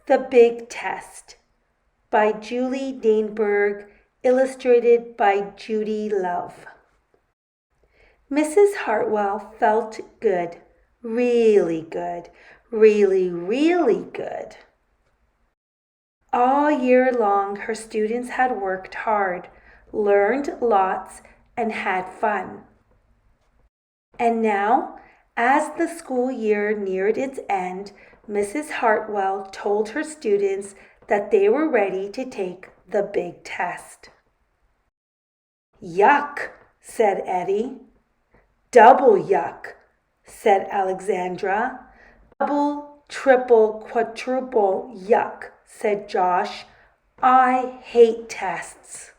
The Big Test by Judy Danneberg, illustrated by Judy. Mrs. Hartwell felt good, really good, really good. All year long, her students had worked hard, learned lots, and had fun. And now, as the school year neared its end, Mrs. Hartwell told her students that they were ready to take the big test. Yuck, said Eddie. Double yuck, said Alexandra. Double, triple, quadruple yuck, said Josh. I hate tests.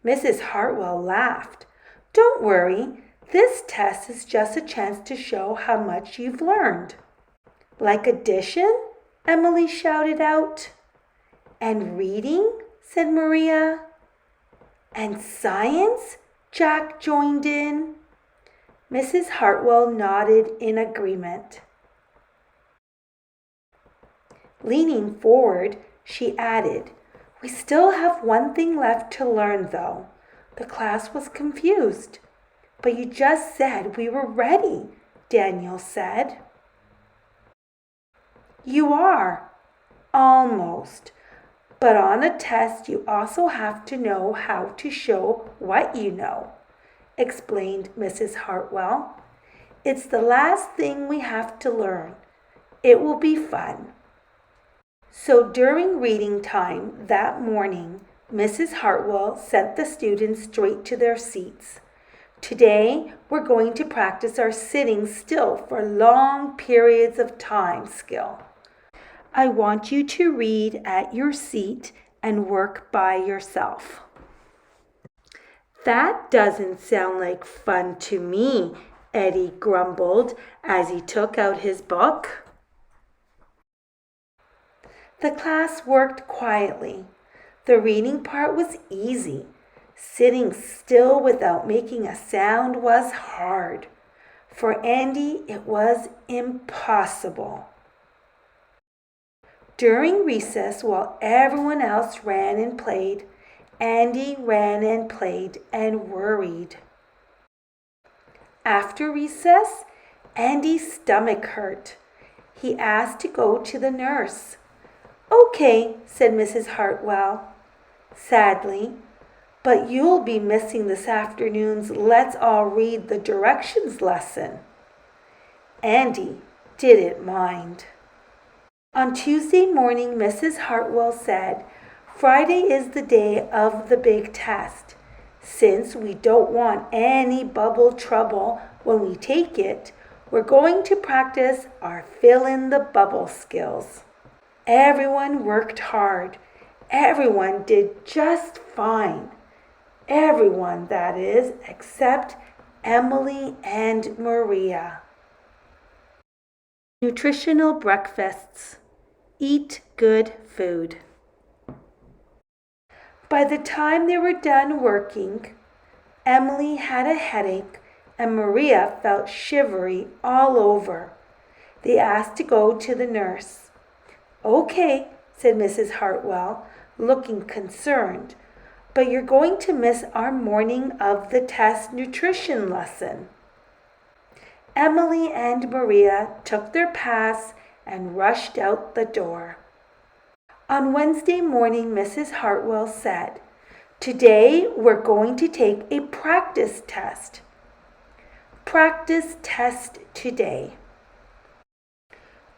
Mrs. Hartwell laughed. Don't worry, this test is just a chance to show how much you've learned. Like addition? Emily shouted out. And reading? Said Maria. And science? Jack joined in. Mrs. Hartwell nodded in agreement. Leaning forward, she added, We still have one thing left to learn, though. The class was confused. But you just said we were ready, Daniel said. You are. Almost. But on a test, you also have to know how to show what you know, explained Mrs. Hartwell. It's the last thing we have to learn. It will be fun. So during reading time that morning, Mrs. Hartwell sent the students straight to their seats. Today, we're going to practice our sitting still for long periods of time skill. I want you to read at your seat and work by yourself. That doesn't sound like fun to me, Eddie grumbled as he took out his book. The class worked quietly. The reading part was easy. Sitting still without making a sound was hard. For Andy, it was impossible. During recess, while everyone else ran and played, Andy ran and played and worried. After recess, Andy's stomach hurt. He asked to go to the nurse. Okay, said Mrs. Hartwell, sadly, but you'll be missing this afternoon's Let's All Read the Directions lesson. Andy didn't mind. On Tuesday morning, Mrs. Hartwell said, Friday is the day of the big test. Since we don't want any bubble trouble when we take it, we're going to practice our fill-in-the-bubble skills. Everyone worked hard. Everyone did just fine. Everyone, that is, except Emily and Maria. Nutritional breakfasts. Eat good food. By the time they were done working, Emily had a headache and Maria felt shivery all over. They asked to go to the nurse. Okay, said Mrs. Hartwell, looking concerned, but you're going to miss our morning of the test nutrition lesson. Emily and Maria took their pass and rushed out the door. On Wednesday morning, Mrs. Hartwell said, Today we're going to take a practice test. Practice test today.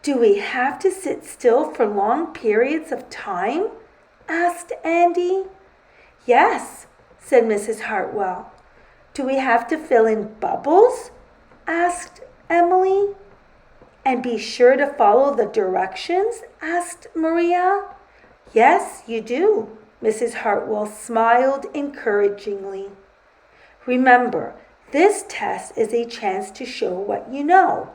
Do we have to sit still for long periods of time? Asked Andy. Yes, said Mrs. Hartwell. Do we have to fill in bubbles? Asked Emily. And be sure to follow the directions? Asked Maria. Yes, you do. Mrs. Hartwell smiled encouragingly. Remember, this test is a chance to show what you know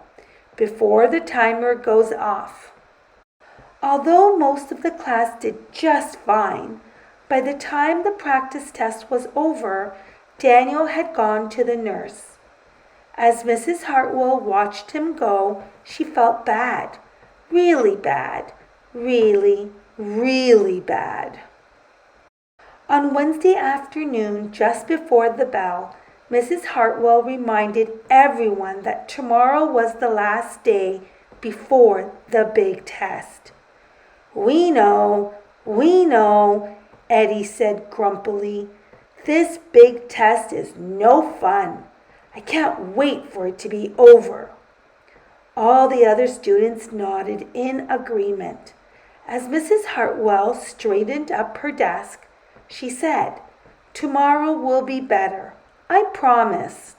before the timer goes off. Although most of the class did just fine, by the time the practice test was over, Daniel had gone to the nurse. As Mrs. Hartwell watched him go, she felt bad, really bad, Really, really bad. On Wednesday afternoon, just before the bell, Mrs. Hartwell reminded everyone that tomorrow was the last day before the big test. We know, Eddie said grumpily. This big test is no fun. I can't wait for it to be over. All the other students nodded in agreement. As Mrs. Hartwell straightened up her desk, she said, "Tomorrow will be better. I promise."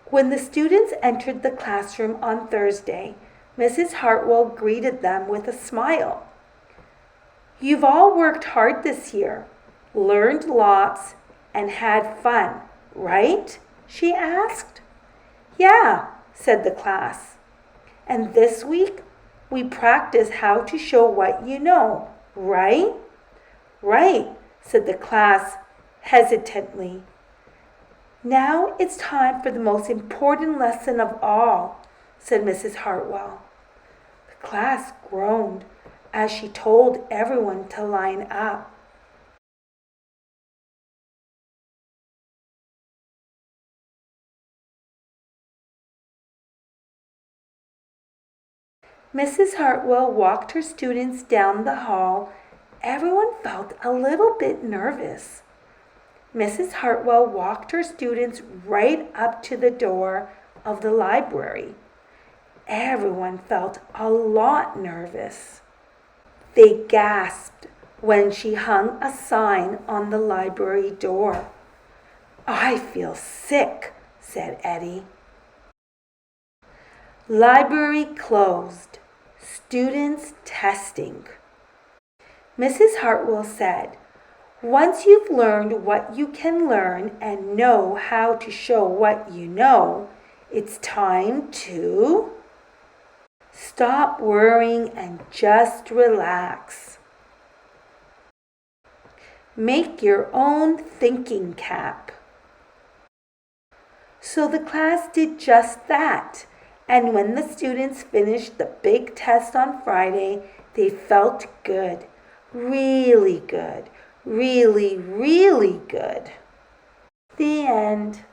When the students entered the classroom on Thursday, Mrs. Hartwell greeted them with a smile. "You've all worked hard this year, learned lots, and had fun, right?" she asked. "Yeah," said the class. "And this week, we practice how to show what you know, right?" "Right," said the class hesitantly. "Now it's time for the most important lesson of all," said Mrs. Hartwell. The class groaned as she told everyone to line up. Mrs. Hartwell walked her students down the hall. Everyone felt a little bit nervous. Mrs. Hartwell walked her students right up to the door of the library. Everyone felt a lot nervous. They gasped when she hung a sign on the library door. "I feel sick," said Eddie. Library closed. Students testing. Mrs. Hartwell said, "Once you've learned what you can learn and know how to show what you know, it's time to stop worrying and just relax. Make your own thinking cap." So the class did just that. And when the students finished the big test on Friday, they felt good. Really good. Really, really good. The end.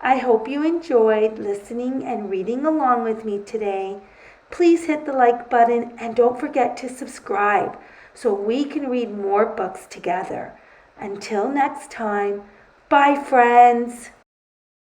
I hope you enjoyed listening and reading along with me today. Please hit the like button and don't forget to subscribe so we can read more books together. Until next time, bye friends.